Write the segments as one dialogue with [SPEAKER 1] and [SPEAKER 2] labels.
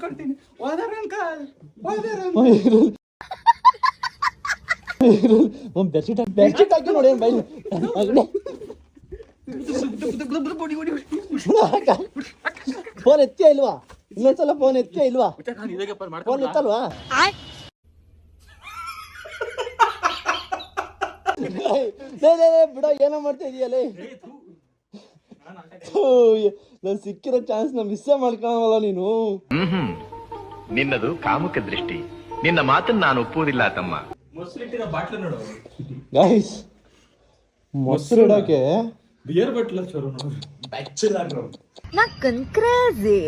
[SPEAKER 1] ಕೊಡ್ತೀನಿ ಓದರ್ uncle
[SPEAKER 2] bedsheet ಹಾಕಿ ನೋಡಿ ಬೈಲಿ ಫೋನ್ ಎತ್ತಿಯ ಇಲ್ವಾ ಇನ್ನೊಂದ್ಸಲ ಫೋನ್ ಎತ್ತಿಯ ಇಲ್ವಾ ಫೋನ್ ಎತ್ತಲ್ವಾ ಬಿಡ ಏನೋ ಮಾಡ್ತಾ ಇದೀಯಲ್ಲ ನಾನು ಸಿಕ್ಕಿರೋ ಚಾನ್ಸ್ ನ ಮಿಸ್ ಮಾಡ್ಕೊಳಲ್ಲ ನೀನು
[SPEAKER 3] ನಿನ್ನದು ಕಾಮುಕ ದೃಷ್ಟಿ ನಿನ್ನ ಮಾತನ್ನ ನಾನು ಒಪ್ಪುವುದಿಲ್ಲ ತಮ್ಮ
[SPEAKER 1] ಮೊಸರಿಟ್ಟಿರೋ ಬಾಟ್ಲು ನೋಡು
[SPEAKER 2] ಗೈಸ್ ಮೊಸರು ಇಡಕ್ಕೆ
[SPEAKER 1] ಬಿಯರ್ ಬಾಟ್ಲ ಚೋರು ನೋಡು ಬ್ಯಾಚುಲರ್
[SPEAKER 4] ಕ್ರೇಜಿ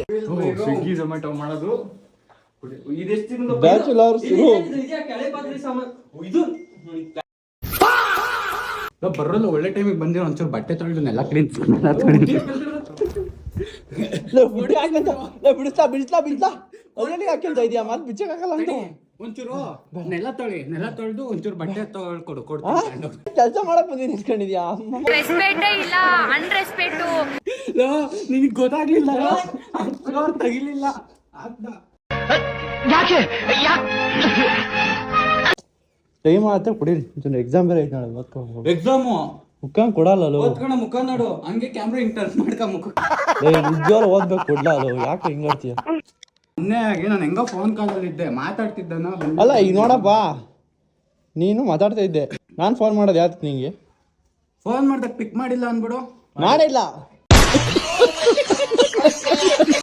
[SPEAKER 1] ಸ್ವಿಗ್ಗಿ ಝೊಮ್ಯಾಟೊ ಮಾಡೋದು ಇದೆಷ್ಟು ದಿನದ
[SPEAKER 2] ಬ್ಯಾಚುಲರ್ಸ್
[SPEAKER 1] ಕೆಳೆ ಪಾತ್ರೆ ಸಾಮಾನು ಇದು ಬರೋಲ್ಲ ಒಳ್ಳೆ ಟೈಮಿಗೆ ಬಂದಿರೋ ಒಂಚೂರು ಬಟ್ಟೆ ತೊಳೆದು ನೆಲ ಕ್ಲೀನ್
[SPEAKER 2] ಬಿಡಿಸ್ತಾ ಅದ್ರಲ್ಲಿ ಹಾಕಿಲ್ತಾ ಇದೆಯಾ ಮಾತು ಬಿಚ್ಚಕ್ಕಾಗಲ್ಲ ಅಂತ
[SPEAKER 1] ಒಂಚೂರು ನೆಲ ತೊಳೆದು ಒಂಚೂರು ಬಟ್ಟೆ ಕೊಡು
[SPEAKER 2] ಕೆಲಸ ಮಾಡಕ್ ಬಂದಿ ನಿಂತ್ಕೊಂಡಿದ್ಯಾ
[SPEAKER 4] ರೆಸ್ಪೆಕ್ಟೇ ಇಲ್ಲ ಅನ್ರೆಸ್ಪೆಕ್ಟ್
[SPEAKER 1] ನಿನಗೆ ಗೊತ್ತಾಗ್ಲಿಲ್ಲ ತಗಿಲಿಲ್ಲ
[SPEAKER 2] ಟೈಮ್ ಆತ ಕುಡೀರಿ ಎಕ್ಸಾಮ್ ಬೇರೆ ಐತೆ ನಾಳೆ
[SPEAKER 1] ಎಕ್ಸಾಮು
[SPEAKER 2] ಮುಖ ಕೊಡಲ್ಲ
[SPEAKER 1] ಓದ್ಕೊಣ ಮುಖ ನೋಡು ಹಂಗೆ ಕ್ಯಾಮ್ರಾ ಹಿಂಗ್ ಟರ್ನ್ ಮಾಡ್ಕ ಮುಖ
[SPEAKER 2] ನಿಜವಾರ ಓದ್ಬೇಕು ಕೊಡ್ಲ ಯಾಕೆ ಹಿಂಗ್ ಮಾಡ್ತೀಯ
[SPEAKER 1] ಮೊನ್ನೆ ಆಗಿ ನಾನು ಹೆಂಗೋ ಫೋನ್ ಕಾಲಲ್ಲಿ ಇದ್ದೆ ಮಾತಾಡ್ತಿದ್ದನ
[SPEAKER 2] ಅಲ್ಲ ಈಗ ನೋಡಪ್ಪ ನೀನು ಮಾತಾಡ್ತಾ ಇದ್ದೆ ನಾನು ಫೋನ್ ಮಾಡೋದು ಯಾಕೆ ನಿಂಗೆ
[SPEAKER 1] ಫೋನ್ ಮಾಡ್ದಾಗ ಪಿಕ್ ಮಾಡಿಲ್ಲ ಅನ್ಬಿಡು
[SPEAKER 2] ಮಾಡಿಲ್ಲ